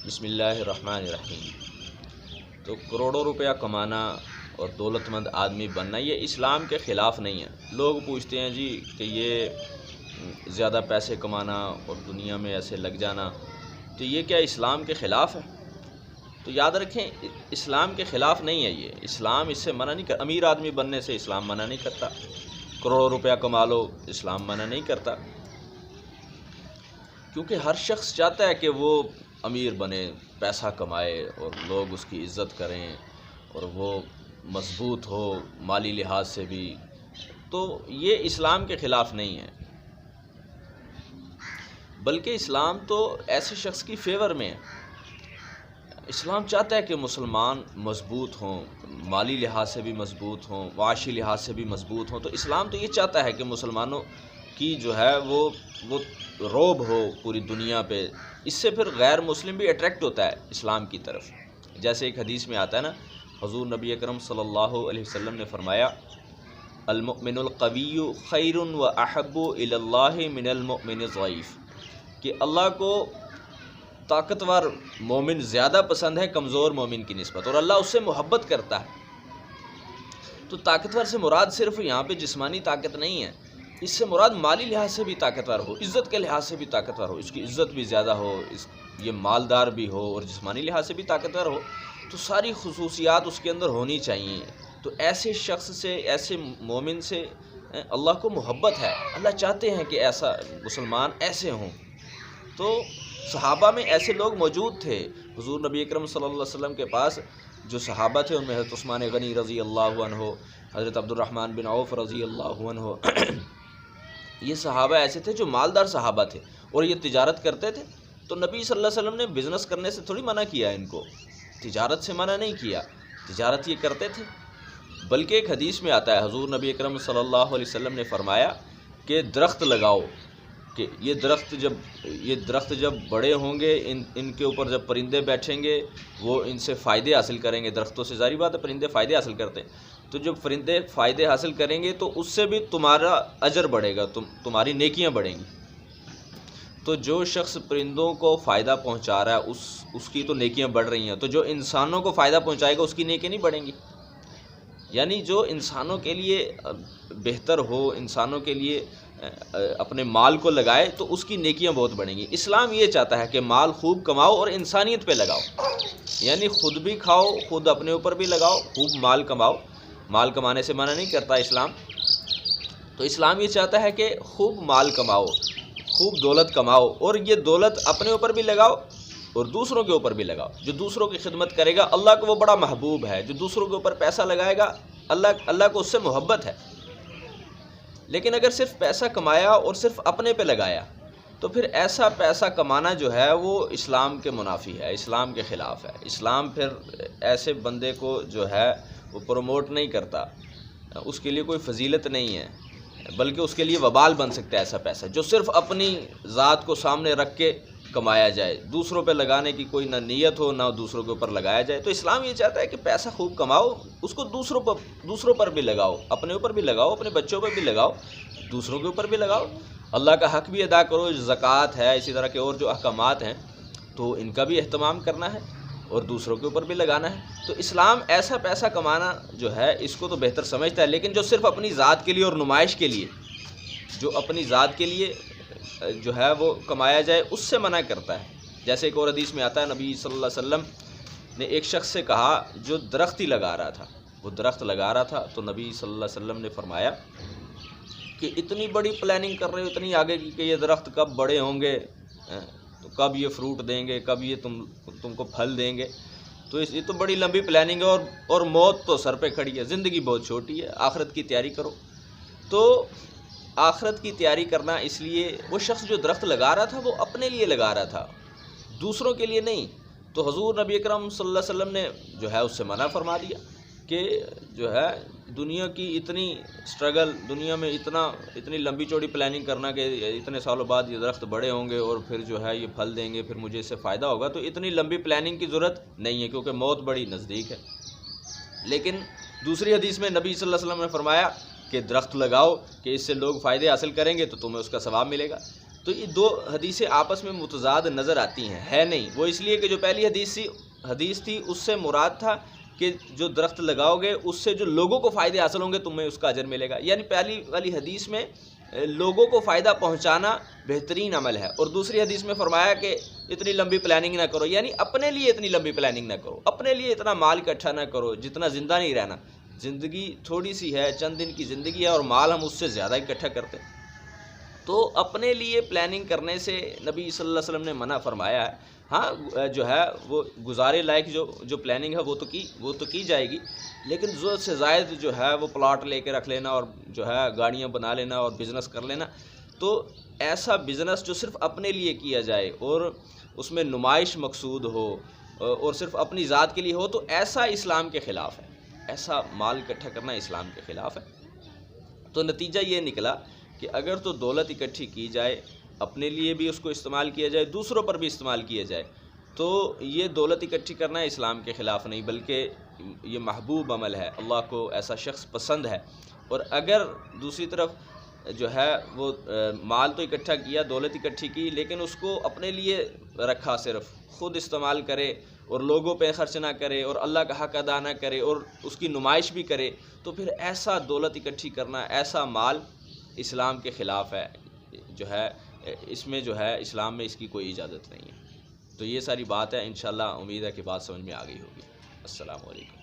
بسم اللہ الرحمن الرحیم۔ تو کروڑوں روپیہ کمانا اور دولت مند آدمی بننا یہ اسلام کے خلاف نہیں ہے۔ لوگ پوچھتے ہیں جی کہ یہ زیادہ پیسے کمانا اور دنیا میں ایسے لگ جانا تو یہ کیا اسلام کے خلاف ہے؟ تو یاد رکھیں اسلام کے خلاف نہیں ہے یہ۔ اسلام اس سے منع نہیں کرتا، امیر آدمی بننے سے اسلام منع نہیں کرتا، کروڑوں روپیہ کما لو اسلام منع نہیں کرتا، کیونکہ ہر شخص چاہتا ہے کہ وہ امیر بنے، پیسہ کمائے اور لوگ اس کی عزت کریں اور وہ مضبوط ہو مالی لحاظ سے بھی۔ تو یہ اسلام کے خلاف نہیں ہے، بلکہ اسلام تو ایسے شخص کی فیور میں ہے۔ اسلام چاہتا ہے کہ مسلمان مضبوط ہوں، مالی لحاظ سے بھی مضبوط ہوں، معاشی لحاظ سے بھی مضبوط ہوں۔ تو اسلام تو یہ چاہتا ہے کہ مسلمانوں کی جو ہے وہ روب ہو پوری دنیا پہ۔ اس سے پھر غیر مسلم بھی اٹریکٹ ہوتا ہے اسلام کی طرف۔ جیسے ایک حدیث میں آتا ہے نا، حضور نبی اکرم صلی اللہ علیہ وسلم نے فرمایا المؤمن القوی خیر و احب الی اللہ من المؤمن الضعیف، کہ اللہ کو طاقتور مومن زیادہ پسند ہے کمزور مومن کی نسبت، اور اللہ اس سے محبت کرتا ہے۔ تو طاقتور سے مراد صرف یہاں پہ جسمانی طاقت نہیں ہے، اس سے مراد مالی لحاظ سے بھی طاقتور ہو، عزت کے لحاظ سے بھی طاقتور ہو، اس کی عزت بھی زیادہ ہو، یہ مالدار بھی ہو اور جسمانی لحاظ سے بھی طاقتور ہو۔ تو ساری خصوصیات اس کے اندر ہونی چاہیے۔ تو ایسے شخص سے، ایسے مومن سے اللہ کو محبت ہے، اللہ چاہتے ہیں کہ ایسا مسلمان ایسے ہوں۔ تو صحابہ میں ایسے لوگ موجود تھے۔ حضور نبی اکرم صلی اللہ علیہ وسلم کے پاس جو صحابہ تھے ان میں حضرت عثمان غنی رضی اللہ عنہ، حضرت عبد الرحمن بن عوف رضی اللہ عنہ، یہ صحابہ ایسے تھے جو مالدار صحابہ تھے اور یہ تجارت کرتے تھے۔ تو نبی صلی اللہ علیہ وسلم نے بزنس کرنے سے تھوڑی منع کیا، ان کو تجارت سے منع نہیں کیا، تجارت یہ کرتے تھے۔ بلکہ ایک حدیث میں آتا ہے حضور نبی اکرم صلی اللہ علیہ وسلم نے فرمایا کہ درخت لگاؤ، کہ یہ درخت جب بڑے ہوں گے، ان کے اوپر جب پرندے بیٹھیں گے وہ ان سے فائدے حاصل کریں گے۔ درختوں سے ظاہری بات ہے پرندے فائدے حاصل کرتے ہیں، تو جب پرندے فائدے حاصل کریں گے تو اس سے بھی تمہارا اجر بڑھے گا، تمہاری نیکیاں بڑھیں گی۔ تو جو شخص پرندوں کو فائدہ پہنچا رہا ہے اس کی تو نیکیاں بڑھ رہی ہیں، تو جو انسانوں کو فائدہ پہنچائے گا اس کی نیکیاں نہیں بڑھیں گی۔ یعنی جو انسانوں کے لیے بہتر ہو، انسانوں کے لیے اپنے مال کو لگائے تو اس کی نیکیاں بہت بڑھیں گی۔ اسلام یہ چاہتا ہے کہ مال خوب کماؤ اور انسانیت پہ لگاؤ، یعنی خود بھی کھاؤ، خود اپنے اوپر بھی لگاؤ، خوب مال کماؤ۔ مال کمانے سے منع نہیں کرتا اسلام۔ تو اسلام یہ چاہتا ہے کہ خوب مال کماؤ، خوب دولت کماؤ، اور یہ دولت اپنے اوپر بھی لگاؤ اور دوسروں کے اوپر بھی لگاؤ۔ جو دوسروں کی خدمت کرے گا اللہ کو وہ بڑا محبوب ہے، جو دوسروں کے اوپر پیسہ لگائے گا اللہ کو اس سے محبت ہے۔ لیکن اگر صرف پیسہ کمایا اور صرف اپنے پہ لگایا تو پھر ایسا پیسہ کمانا جو ہے وہ اسلام کے منافی ہے، اسلام کے خلاف ہے۔ اسلام پھر ایسے بندے کو جو ہے وہ پروموٹ نہیں کرتا، اس کے لیے کوئی فضیلت نہیں ہے، بلکہ اس کے لیے وبال بن سکتا ہے ایسا پیسہ جو صرف اپنی ذات کو سامنے رکھ کے کمایا جائے، دوسروں پہ لگانے کی کوئی نہ نیت ہو نہ دوسروں کے اوپر لگایا جائے۔ تو اسلام یہ چاہتا ہے کہ پیسہ خوب کماؤ، اس کو دوسروں پر بھی لگاؤ، اپنے اوپر بھی لگاؤ، اپنے بچوں پر بھی لگاؤ، دوسروں کے اوپر بھی لگاؤ، اللہ کا حق بھی ادا کرو، زکوٰۃ ہے، اسی طرح کے اور جو احکامات ہیں تو ان کا بھی اہتمام کرنا ہے اور دوسروں کے اوپر بھی لگانا ہے۔ تو اسلام ایسا پیسہ کمانا جو ہے اس کو تو بہتر سمجھتا ہے، لیکن جو صرف اپنی ذات کے لیے اور نمائش کے لیے، جو اپنی ذات کے لیے جو ہے وہ کمایا جائے اس سے منع کرتا ہے۔ جیسے ایک اور حدیث میں آتا ہے نبی صلی اللہ علیہ وسلم نے ایک شخص سے کہا جو درخت ہی لگا رہا تھا، وہ درخت لگا رہا تھا، تو نبی صلی اللہ علیہ وسلم نے فرمایا کہ اتنی بڑی پلاننگ کر رہے ہو، اتنی آگے کی کہ یہ درخت کب بڑے ہوں گے، تو کب یہ فروٹ دیں گے، کب یہ تم کو پھل دیں گے، تو یہ تو بڑی لمبی پلاننگ ہے، اور موت تو سر پہ کھڑی ہے، زندگی بہت چھوٹی ہے، آخرت کی تیاری کرو۔ تو آخرت کی تیاری کرنا اس لیے، وہ شخص جو درخت لگا رہا تھا وہ اپنے لیے لگا رہا تھا، دوسروں کے لیے نہیں۔ تو حضور نبی اکرم صلی اللہ علیہ وسلم نے جو ہے اس سے منع فرما دیا کہ جو ہے دنیا کی اتنی سٹرگل، دنیا میں اتنی لمبی چوڑی پلاننگ کرنا کہ اتنے سالوں بعد یہ درخت بڑے ہوں گے اور پھر جو ہے یہ پھل دیں گے، پھر مجھے اس سے فائدہ ہوگا، تو اتنی لمبی پلاننگ کی ضرورت نہیں ہے کیونکہ موت بڑی نزدیک ہے۔ لیکن دوسری حدیث میں نبی صلی اللہ علیہ وسلم نے فرمایا کہ درخت لگاؤ کہ اس سے لوگ فائدے حاصل کریں گے تو تمہیں اس کا ثواب ملے گا۔ تو یہ دو حدیثیں آپس میں متضاد نظر آتی ہیں، ہے نہیں وہ، اس لیے کہ جو پہلی حدیث تھی اس سے مراد تھا کہ جو درخت لگاؤ گے اس سے جو لوگوں کو فائدے حاصل ہوں گے تمہیں اس کا اجر ملے گا، یعنی پہلی والی حدیث میں لوگوں کو فائدہ پہنچانا بہترین عمل ہے، اور دوسری حدیث میں فرمایا کہ اتنی لمبی پلاننگ نہ کرو، یعنی اپنے لیے اتنی لمبی پلاننگ نہ کرو، اپنے لیے اتنا مال اکٹھا نہ کرو جتنا زندہ نہیں رہنا، زندگی تھوڑی سی ہے، چند دن کی زندگی ہے، اور مال ہم اس سے زیادہ اکٹھا کرتے ہیں۔ تو اپنے لیے پلاننگ کرنے سے نبی صلی اللہ علیہ وسلم نے منع فرمایا ہے۔ ہاں جو ہے وہ گزارے لائق جو پلاننگ ہے وہ تو کی جائے گی، لیکن ضرورت سے زائد جو ہے وہ پلاٹ لے کے رکھ لینا اور جو ہے گاڑیاں بنا لینا اور بزنس کر لینا، تو ایسا بزنس جو صرف اپنے لیے کیا جائے اور اس میں نمائش مقصود ہو اور صرف اپنی ذات کے لیے ہو، تو ایسا اسلام کے خلاف ہے، ایسا مال اکٹھا کرنا اسلام کے خلاف ہے۔ تو نتیجہ یہ نکلا کہ اگر تو دولت اکٹھی کی جائے، اپنے لیے بھی اس کو استعمال کیا جائے، دوسروں پر بھی استعمال کیا جائے، تو یہ دولت اکٹھی کرنا اسلام کے خلاف نہیں، بلکہ یہ محبوب عمل ہے، اللہ کو ایسا شخص پسند ہے۔ اور اگر دوسری طرف جو ہے وہ مال تو اکٹھا کیا، دولت اکٹھی کی، لیکن اس کو اپنے لیے رکھا، صرف خود استعمال کرے اور لوگوں پہ خرچ نہ کرے اور اللہ کا حق ادا نہ کرے اور اس کی نمائش بھی کرے، تو پھر ایسا دولت اکٹھی کرنا، ایسا مال اسلام کے خلاف ہے، جو ہے اس میں جو ہے اسلام میں اس کی کوئی اجازت نہیں ہے۔ تو یہ ساری بات ہے، انشاءاللہ امید ہے کہ بات سمجھ میں آ گئی ہوگی۔ السلام علیکم۔